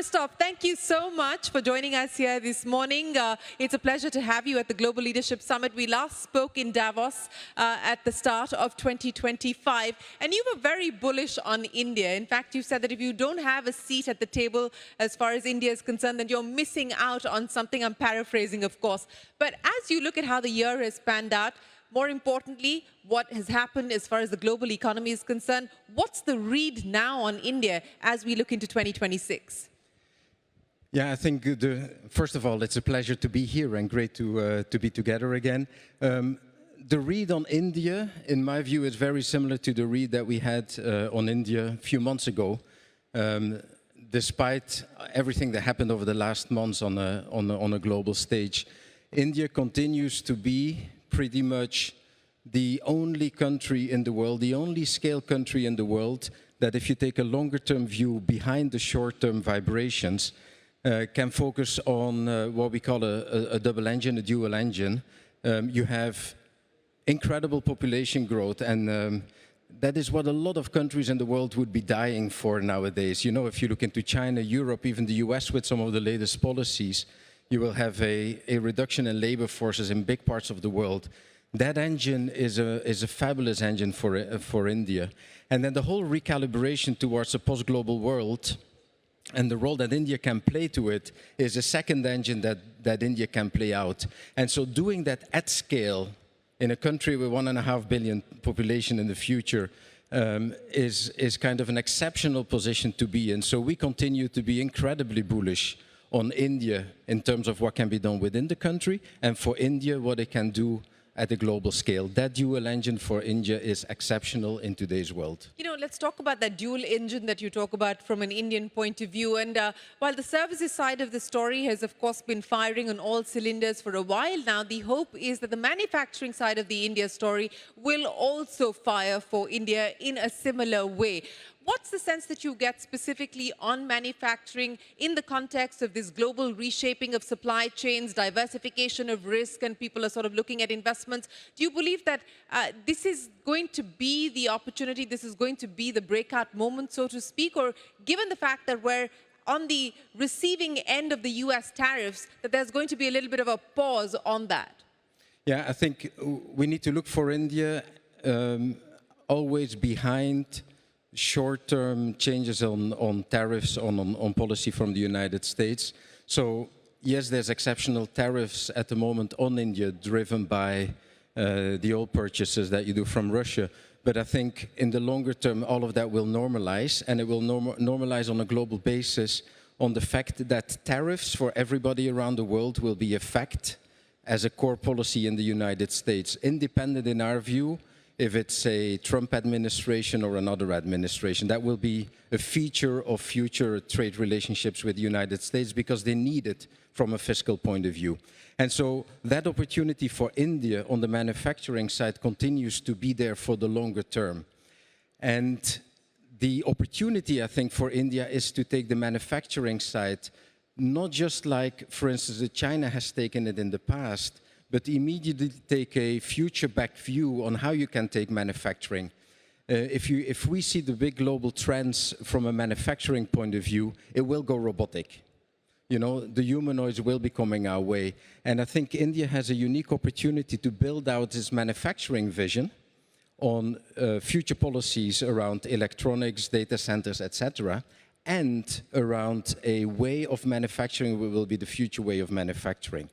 Christophe, thank you so much for joining us here this morning. It's a pleasure to have you at the Global Leadership Summit. We last spoke in Davos at the start of 2025, and you were very bullish on India. In fact, you said that if you don't have a seat at the table as far as India is concerned, then you're missing out on something. I'm paraphrasing, of course. But as you look at how the year has panned out, more importantly, what has happened as far as the global economy is concerned, what's the read now on India as we look into 2026? Yeah, I think, first of all, it's a pleasure to be here and great to be together again. The read on India, in my view, is very similar to the read that we had on India a few months ago. Despite everything that happened over the last months on a global stage, India continues to be pretty much the only country in the world, the only scale country in the world that, if you take a longer-term view behind the short-term vibrations, can focus on what we call a double engine, a dual engine. You have incredible population growth, and that is what a lot of countries in the world would be dying for nowadays. You know, if you look into China, Europe, even the US with some of the latest policies, you will have a reduction in labor forces in big parts of the world. That engine is a fabulous engine for India. And then the whole recalibration towards a post-global world and the role that India can play to it is a second engine that India can play out. And so doing that at scale in a country with 1.5 billion population in the future is kind of an exceptional position to be in. So we continue to be incredibly bullish on India in terms of what can be done within the country, and for India, what it can do at a global scale. That dual engine for India is exceptional in today's world. You know, let's talk about that dual engine that you talk about from an Indian point of view. And while the services side of the story has, of course, been firing on all cylinders for a while now, the hope is that the manufacturing side of the India story will also fire for India in a similar way. What's the sense that you get specifically on manufacturing in the context of this global reshaping of supply chains, diversification of risk, and people are sort of looking at investments? Do you believe that this is going to be the opportunity, this is going to be the breakout moment, so to speak? Or given the fact that we're on the receiving end of the US tariffs, that there's going to be a little bit of a pause on that? Yeah, I think we need to look for India always behind short-term changes on tariffs, on policy from the United States. So yes, there's exceptional tariffs at the moment on India driven by the oil purchases that you do from Russia. But I think in the longer term, all of that will normalize, and it will normalize on a global basis on the fact that tariffs for everybody around the world will be a fact as a core policy in the United States, independent in our view if it's a Trump administration or another administration. That will be a feature of future trade relationships with the United States because they need it from a fiscal point of view. And so that opportunity for India on the manufacturing side continues to be there for the longer term. And the opportunity, I think, for India is to take the manufacturing side, not just like, for instance, China has taken it in the past, but immediately take a future-back view on how you can take manufacturing. If we see the big global trends from a manufacturing point of view, it will go robotic. You know, the humanoids will be coming our way. And I think India has a unique opportunity to build out its manufacturing vision on future policies around electronics, data centers, etc., and around a way of manufacturing that will be the future way of manufacturing.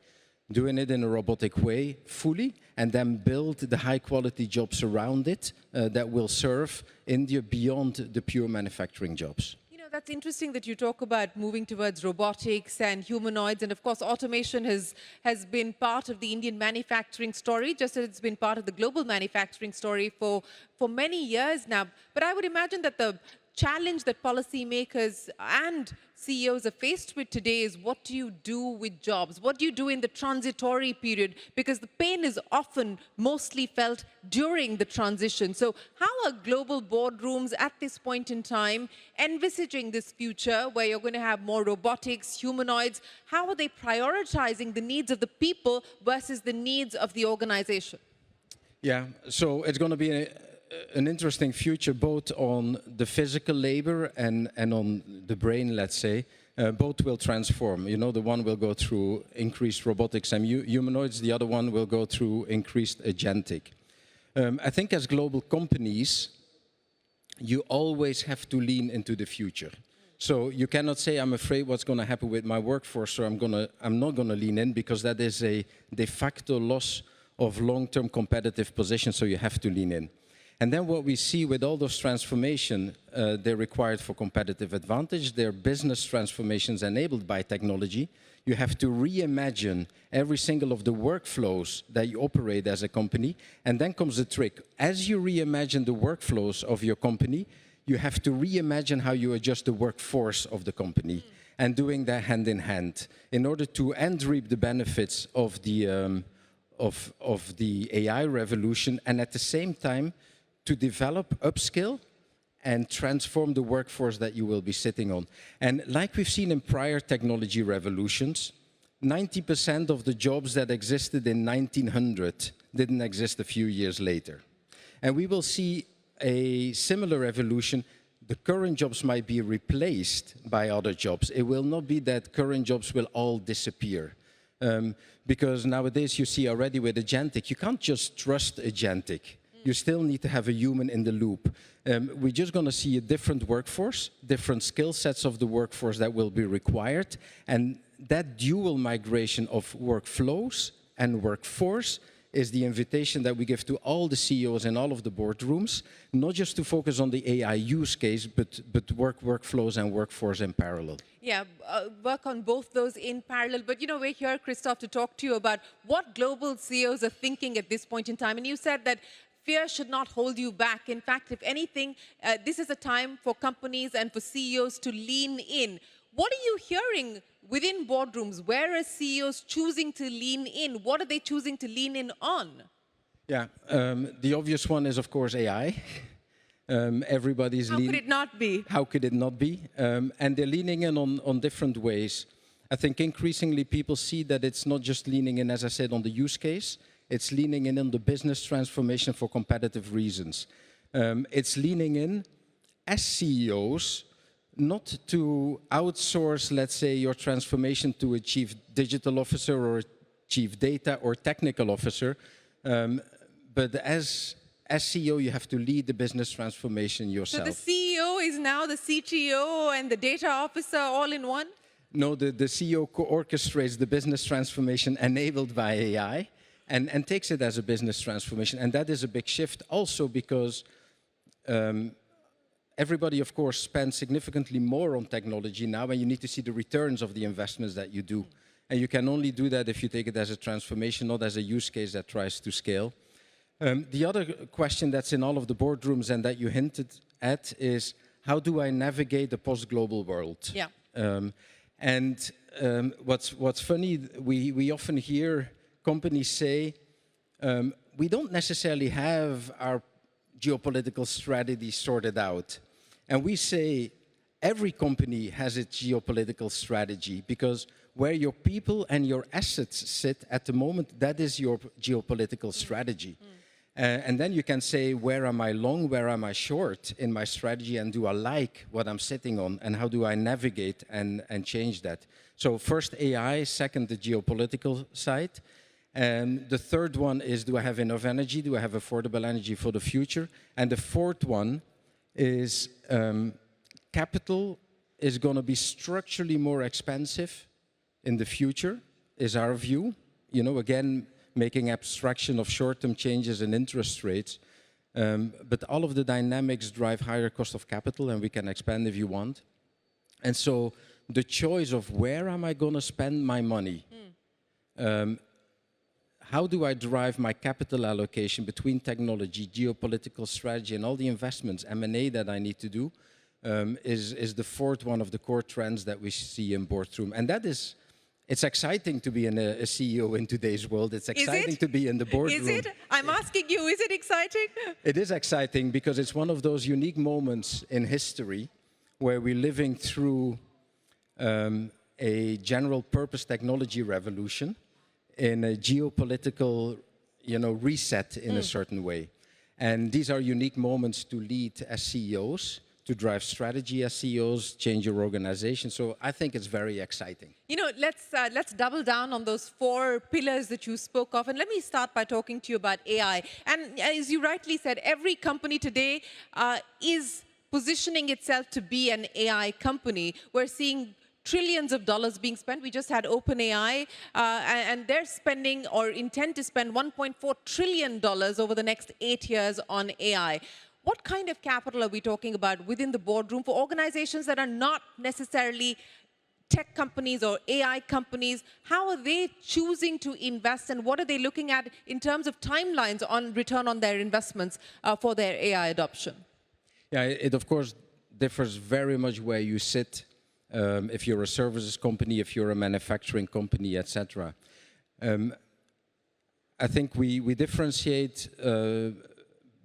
Doing it in a robotic way fully, and then build the high-quality jobs around it that will serve India beyond the pure manufacturing jobs. You know, that's interesting that you talk about moving towards robotics and humanoids, and of course automation has been part of the Indian manufacturing story, just as it's been part of the global manufacturing story for many years now. But I would imagine that the challenge that policymakers and CEOs are faced with today is, what do you do with jobs? What do you do in the transitory period? Because the pain is often mostly felt during the transition. So how are global boardrooms at this point in time envisaging this future where you're going to have more robotics, humanoids? How are they prioritizing the needs of the people versus the needs of the organization? Yeah, so it's going to be an interesting future both on the physical labor and on the brain, let's say. Both will transform. You know, the one will go through increased robotics and humanoids, the other one will go through increased agentic. I think as global companies, you always have to lean into the future. So you cannot say, I'm afraid what's going to happen with my workforce, so I'm not going to lean in, because that is a de facto loss of long-term competitive position, so you have to lean in. And then what we see with all those transformations, they're required for competitive advantage. They're business transformations enabled by technology. You have to reimagine every single of the workflows that you operate as a company. And then comes the trick. As you reimagine the workflows of your company, you have to reimagine how you adjust the workforce of the company, and doing that hand in hand in order to reap the benefits of the AI revolution, and at the same time to develop, upskill, and transform the workforce that you will be sitting on. And like we've seen in prior technology revolutions, 90% of the jobs that existed in 1900 didn't exist a few years later. And we will see a similar evolution. The current jobs might be replaced by other jobs. It will not be that current jobs will all disappear. Because nowadays you see already with agentic, you can't just trust agentic. You still need to have a human in the loop. We're just going to see a different workforce, different skill sets of the workforce that will be required. And that dual migration of workflows and workforce is the invitation that we give to all the CEOs in all of the boardrooms, not just to focus on the AI use case, but workflows and workforce in parallel. Yeah, work on both those in parallel. But, you know, we're here, Christophe, to talk to you about what global CEOs are thinking at this point in time. And you said that fear should not hold you back. In fact, if anything, this is a time for companies and for CEOs to lean in. What are you hearing within boardrooms? Where are CEOs choosing to lean in? What are they choosing to lean in on? Yeah, the obvious one is, of course, AI. Everybody's How could it not be? How could it not be? And they're leaning in on different ways. I think increasingly people see that it's not just leaning in, as I said, on the use case. It's leaning in on the business transformation for competitive reasons. It's leaning in as CEOs, not to outsource, let's say, your transformation to a chief digital officer or a chief data or technical officer, but as CEO, you have to lead the business transformation yourself. So the CEO is now the CTO and the data officer all in one? No, the CEO orchestrates the business transformation enabled by AI and takes it as a business transformation. And that is a big shift also because everybody, of course, spends significantly more on technology now, and you need to see the returns of the investments that you do. And you can only do that if you take it as a transformation, not as a use case that tries to scale. The other question that's in all of the boardrooms and that you hinted at is, how do I navigate the post-global world? Yeah. What's funny, we often hear companies say, we don't necessarily have our geopolitical strategy sorted out. And we say every company has its geopolitical strategy, because where your people and your assets sit at the moment, that is your geopolitical strategy. And then you can say, where am I long, where am I short in my strategy, and do I like what I'm sitting on, and how do I navigate and change that? So first AI, second the geopolitical side. And the third one is, do I have enough energy? Do I have affordable energy for the future? And the fourth one is capital is going to be structurally more expensive in the future, is our view. You know, again, making abstraction of short-term changes in interest rates. But all of the dynamics drive higher cost of capital, and we can expand if you want. And so the choice of where am I going to spend my money? How do I drive my capital allocation between technology, geopolitical strategy, and all the investments, M&A that I need to do, is the fourth one of the core trends that we see in boardroom. And that is, it's exciting to be a CEO in today's world. It's exciting to be in the boardroom. Is it? I'm asking you, is it exciting? It is exciting because it's one of those unique moments in history where we're living through a general purpose technology revolution in a geopolitical, reset in a certain way. And these are unique moments to lead as CEOs, to drive strategy as CEOs, change your organization. So I think it's very exciting. You know, let's double down on those 4 pillars that you spoke of. And let me start by talking to you about AI. And as you rightly said, every company today is positioning itself to be an AI company. We're seeing trillions of dollars being spent. We just had OpenAI, and they're spending or intend to spend $1.4 trillion over the next 8 years on AI. What kind of capital are we talking about within the boardroom for organizations that are not necessarily tech companies or AI companies? How are they choosing to invest, and what are they looking at in terms of timelines on return on their investments for their AI adoption? Yeah, it of course differs very much where you sit. If you're a services company, if you're a manufacturing company, etc. I think we differentiate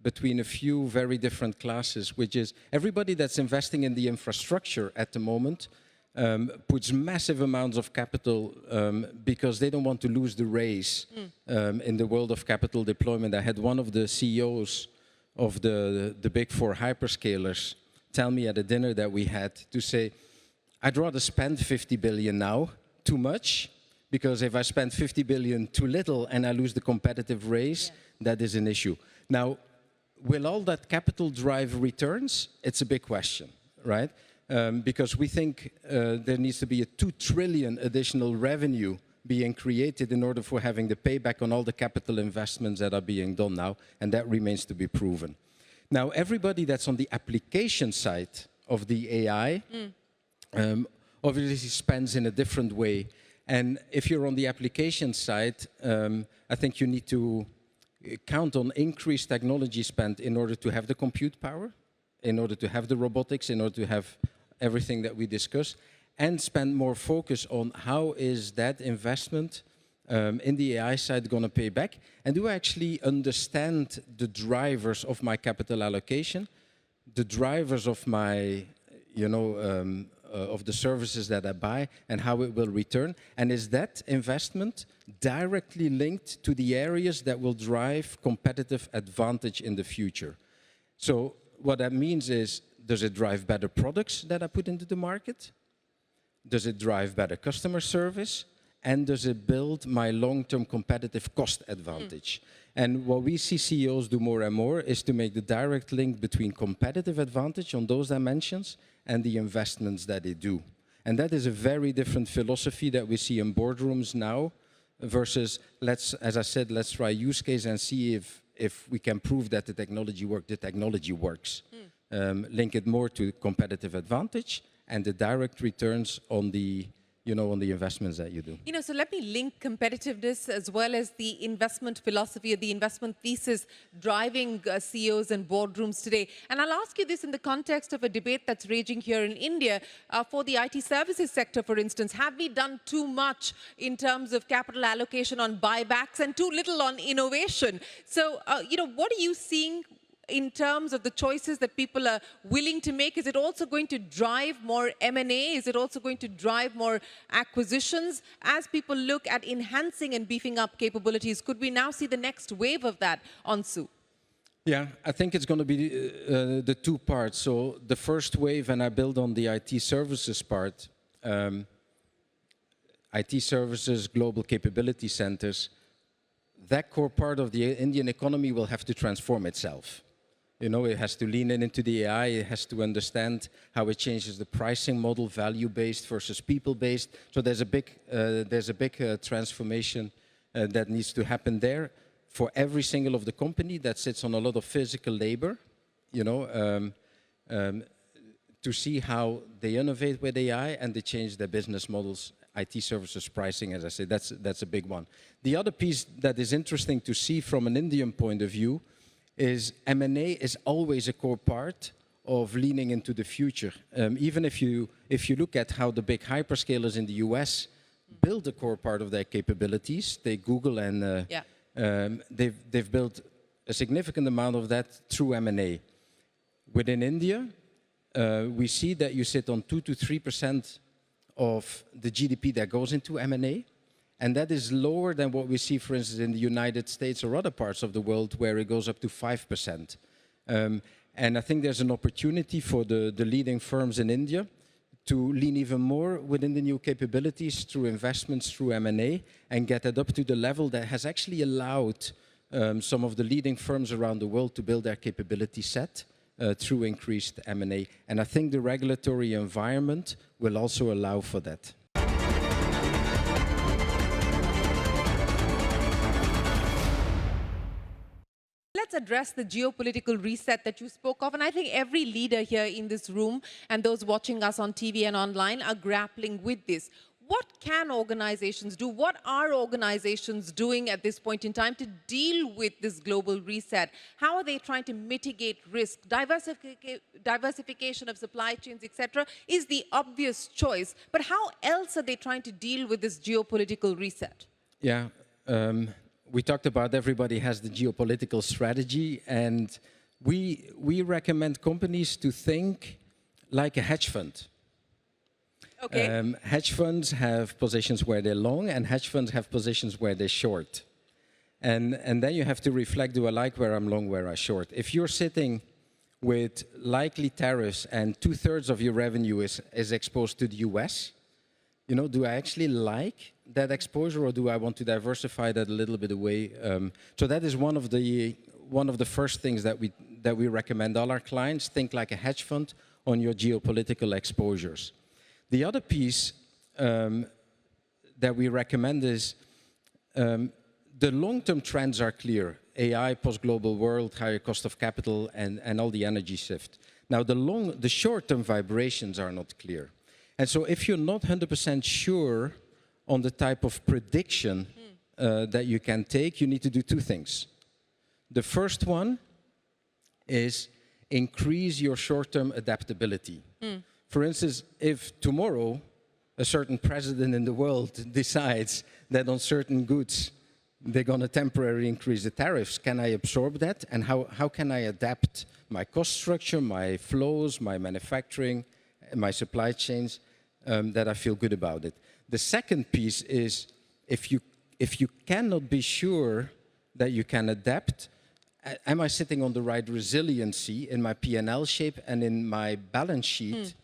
between a few very different classes, which is everybody that's investing in the infrastructure at the moment puts massive amounts of capital because they don't want to lose the race in the world of capital deployment. I had one of the CEOs of the big 4 hyperscalers tell me at a dinner that we had to say, I'd rather spend 50 billion now, too much, because if I spend 50 billion too little and I lose the competitive race, that is an issue. Now, will all that capital drive returns? It's a big question, right? Because we think there needs to be a 2 trillion additional revenue being created in order for having the payback on all the capital investments that are being done now, and that remains to be proven. Now, everybody that's on the application side of the AI obviously spends in a different way. And if you're on the application side, I think you need to count on increased technology spend in order to have the compute power, in order to have the robotics, in order to have everything that we discussed, and spend more focus on how is that investment in the AI side going to pay back, and do I actually understand the drivers of my capital allocation, the drivers of my, of the services that I buy, and how it will return, and is that investment directly linked to the areas that will drive competitive advantage in the future? So what that means is, does it drive better products that I put into the market? Does it drive better customer service? And does it build my long-term competitive cost advantage? And what we see CEOs do more and more is to make the direct link between competitive advantage on those dimensions and the investments that they do. And that is a very different philosophy that we see in boardrooms now versus, as I said, let's try use case and see if we can prove that the technology works. Link it more to competitive advantage and the direct returns on the on the investments that you do. So let me link competitiveness as well as the investment philosophy or the investment thesis driving CEOs and boardrooms today. And I'll ask you this in the context of a debate that's raging here in India for the IT services sector, for instance. Have we done too much in terms of capital allocation on buybacks and too little on innovation? So, what are you seeing in terms of the choices that people are willing to make? Is it also going to drive more M&A? Is it also going to drive more acquisitions as people look at enhancing and beefing up capabilities? Could we now see the next wave of that, Ansu? Yeah, I think it's going to be the 2 parts. So the first wave, and I build on the IT services part, IT services, global capability centers, that core part of the Indian economy will have to transform itself. It has to lean into the AI, it has to understand how it changes the pricing model, value-based versus people-based. So there's a big transformation that needs to happen there for every single of the company that sits on a lot of physical labor, to see how they innovate with AI and they change their business models. IT services pricing, as I said, that's a big one. The other piece that is interesting to see from an Indian point of view is M&A is always a core part of leaning into the future. Even if you look at how the big hyperscalers in the US build a core part of their capabilities, they Google and they've built a significant amount of that through M&A. Within India, we see that you sit on 2 to 3% of the GDP that goes into M&A. And that is lower than what we see, for instance, in the United States or other parts of the world where it goes up to 5%. And I think there's an opportunity for the leading firms in India to lean even more within the new capabilities through investments, through M&A, and get it up to the level that has actually allowed some of the leading firms around the world to build their capability set through increased M&A. And I think the regulatory environment will also allow for that. Let's address the geopolitical reset that you spoke of. And I think every leader here in this room and those watching us on TV and online are grappling with this. What can organizations do? What are organizations doing at this point in time to deal with this global reset? How are they trying to mitigate risk? Diversification of supply chains, etc., is the obvious choice. But how else are they trying to deal with this geopolitical reset? Yeah. We talked about everybody has the geopolitical strategy, and we recommend companies to think like a hedge fund. Okay. Hedge funds have positions where they're long, and hedge funds have positions where they're short. And then you have to reflect, do I like where I'm long, where I'm short? If you're sitting with likely tariffs and 2/3 of your revenue is exposed to the US, you know, do I actually like that exposure, or do I want to diversify that a little bit away? So that is one of the first things that we recommend all our clients: think like a hedge fund on your geopolitical exposures. The other piece that we recommend is the long-term trends are clear: AI, post-global world, higher cost of capital, and all the energy shift. Now the short-term vibrations are not clear. And so if you're not 100% sure on the type of prediction that you can take, you need to do two things. The first one is increase your short-term adaptability. For instance, if tomorrow a certain president in the world decides that on certain goods they're going to temporarily increase the tariffs, can I absorb that? And how can I adapt my cost structure, my flows, my manufacturing, my supply chains, that I feel good about it? The second piece is if you cannot be sure that you can adapt, am I sitting on the right resiliency in my P&L shape and in my balance sheet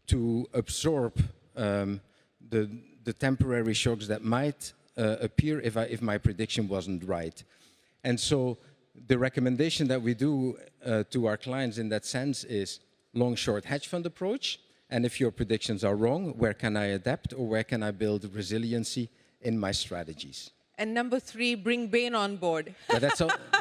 to absorb the temporary shocks that might appear if my prediction wasn't right? And so the recommendation that we do to our clients in that sense is long-short hedge fund approach. And if your predictions are wrong, where can I adapt, or where can I build resiliency in my strategies? And number 3, bring Bain on board. But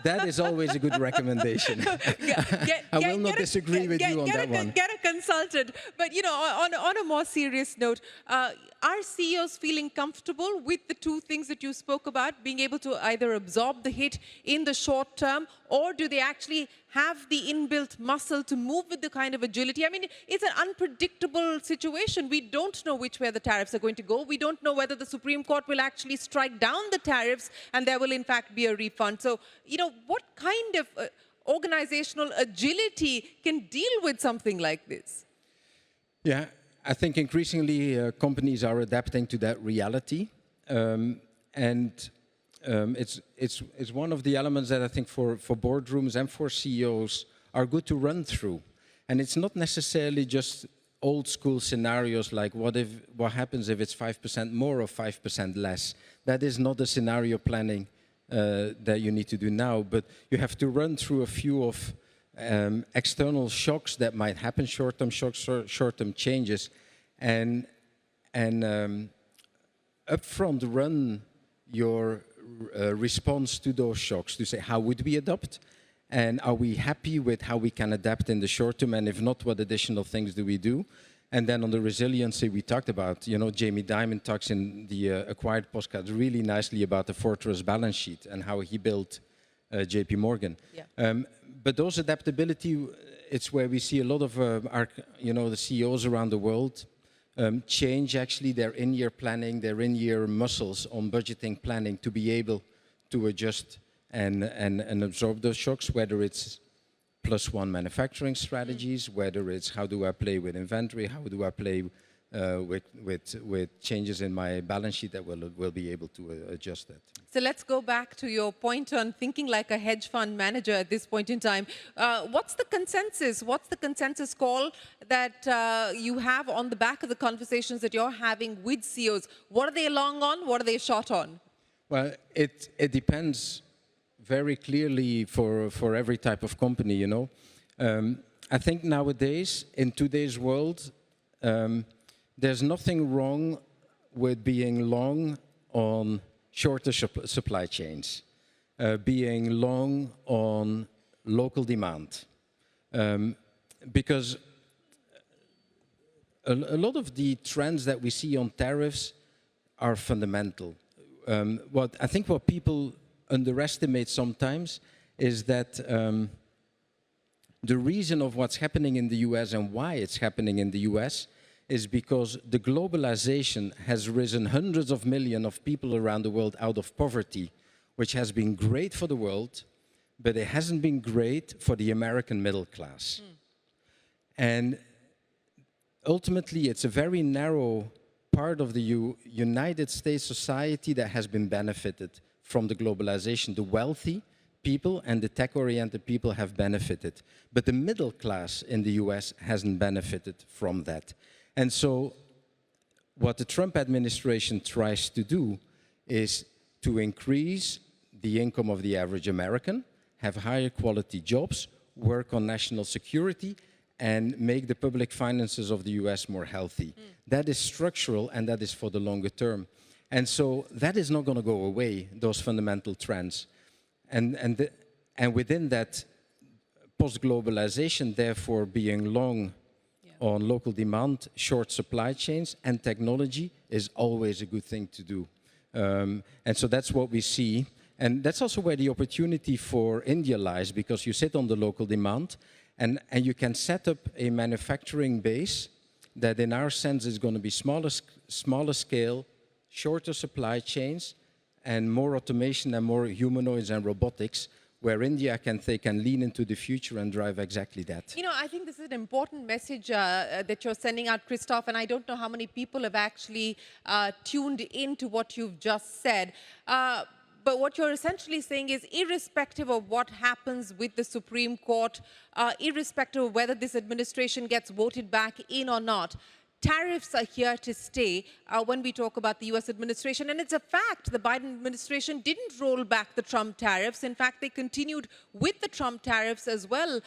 that is always a good recommendation. I will not disagree with you on that one. Get a consultant. But, you know, on a more serious note, are CEOs feeling comfortable with the two things that you spoke about, being able to either absorb the hit in the short term, or do they actually have the inbuilt muscle to move with the kind of agility? I mean, it's an unpredictable situation. We don't know which way the tariffs are going to go. We don't know whether the Supreme Court will actually strike down the tariffs and there will in fact be a refund. So, you know, what kind of organizational agility can deal with something like this? Yeah, I think increasingly companies are adapting to that reality. It's one of the elements that I think for boardrooms and for CEOs are good to run through. And it's not necessarily just old school scenarios like what happens if it's 5% more or 5% less. That is not the scenario planning that you need to do now, but you have to run through a few of external shocks that might happen, short-term shocks, short-term changes, and upfront run your response to those shocks to say, how would we adapt? And are we happy with how we can adapt in the short term? And if not, what additional things do we do? And then on the resiliency we talked about, you know, Jamie Dimon talks in the Acquired podcast really nicely about the fortress balance sheet and how he built JP Morgan. Yeah. But those adaptability, it's where we see a lot of our, you know, the CEOs around the world change actually their in-year planning, their in-year muscles on budgeting planning to be able to adjust and absorb those shocks, whether it's +1 manufacturing strategies, whether it's how do I play with inventory, how do I play with changes in my balance sheet that will be able to adjust that. So let's go back to your point on thinking like a hedge fund manager at this point in time. What's the consensus? What's the consensus call that you have on the back of the conversations that you're having with CEOs? What are they long on? What are they short on? Well, it depends very clearly for every type of company, you know. I think nowadays, in today's world, there's nothing wrong with being long on shorter supply chains, being long on local demand. Because a lot of the trends that we see on tariffs are fundamental. I think what people underestimate sometimes is that the reason of what's happening in the US and why it's happening in the US is because the globalization has risen hundreds of millions of people around the world out of poverty, which has been great for the world, but it hasn't been great for the American middle class. And ultimately, it's a very narrow part of the United States society that has been benefited from the globalization. The wealthy people and the tech-oriented people have benefited, but the middle class in the US hasn't benefited from that. And so what the Trump administration tries to do is to increase the income of the average American, have higher quality jobs, work on national security, and make the public finances of the US more healthy. That is structural, and that is for the longer term. And so that is not going to go away, those fundamental trends. And within that, post-globalization, therefore, being long on local demand, short supply chains, and technology is always a good thing to do. And so that's what we see. And that's also where the opportunity for India lies, because you sit on the local demand, and you can set up a manufacturing base that in our sense is going to be smaller scale, shorter supply chains, and more automation and more humanoids and robotics, where India can lean into the future and drive exactly that. You know, I think this is an important message that you're sending out, Christophe, and I don't know how many people have actually tuned into what you've just said. But what you're essentially saying is, irrespective of what happens with the Supreme Court, irrespective of whether this administration gets voted back in or not, tariffs are here to stay when we talk about the US administration. And it's a fact, the Biden administration didn't roll back the Trump tariffs. In fact, they continued with the Trump tariffs as well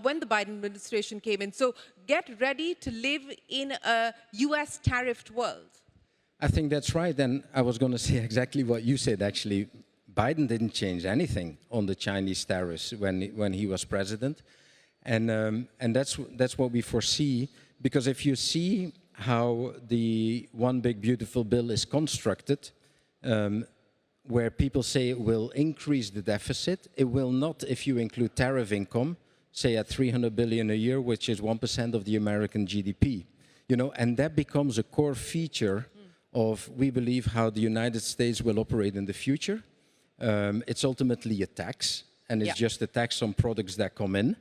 when the Biden administration came in. So get ready to live in a US tariffed world. I think that's right. And I was going to say exactly what you said, actually. Biden didn't change anything on the Chinese tariffs when he was president. And that's what we foresee. Because if you see how the One Big Beautiful Bill is constructed, where people say it will increase the deficit, it will not if you include tariff income, say at $300 billion a year, which is 1% of the American GDP. You know, and that becomes a core feature of, we believe, how the United States will operate in the future. It's ultimately a tax, and it's just a tax on products that come in.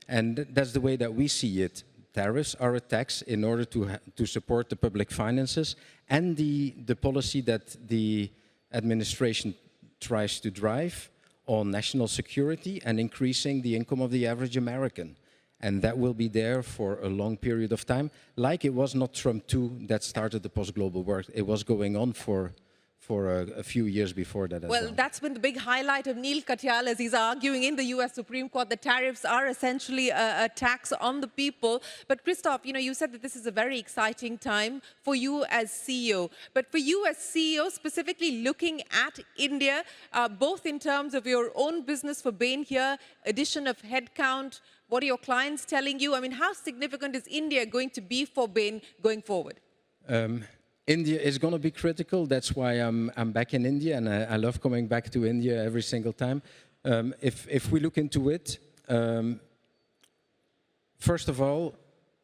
And that's the way that we see it. Tariffs are a tax in order to support the public finances and the policy that the administration tries to drive on national security and increasing the income of the average American. And that will be there for a long period of time, like it was not Trump 2 that started the post-global work. It was going on for a few years before that as well. Well, that's been the big highlight of Neil Katyal as he's arguing in the US Supreme Court that tariffs are essentially a tax on the people. But Christophe, you know, you said that this is a very exciting time for you as CEO. But for you as CEO, specifically looking at India, both in terms of your own business for Bain here, addition of headcount, what are your clients telling you? I mean, how significant is India going to be for Bain going forward? India is going to be critical. That's why I'm back in India, and I love coming back to India every single time. If we look into it, first of all,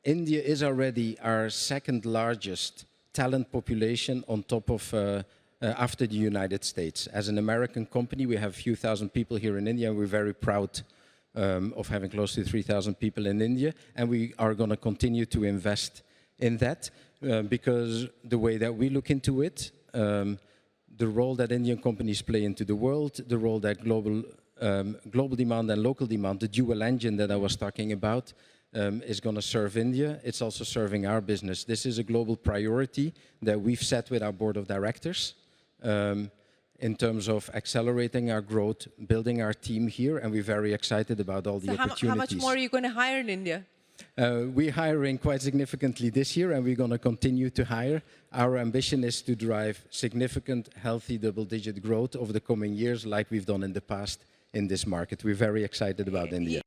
India is already our second largest talent population on top of after the United States. As an American company, we have a few thousand people here in India, and we're very proud of having close to 3,000 people in India, and we are going to continue to invest in that. because the way that we look into it, the role that Indian companies play into the world, the role that global demand and local demand, the dual engine that I was talking about, is going to serve India. It's also serving our business. This is a global priority that we've set with our board of directors in terms of accelerating our growth, building our team here, and we're very excited about all the opportunities. How much more are you going to hire in India? We're hiring quite significantly this year, and we're going to continue to hire. Our ambition is to drive significant, healthy, double-digit growth over the coming years, like we've done in the past in this market. We're very excited about India.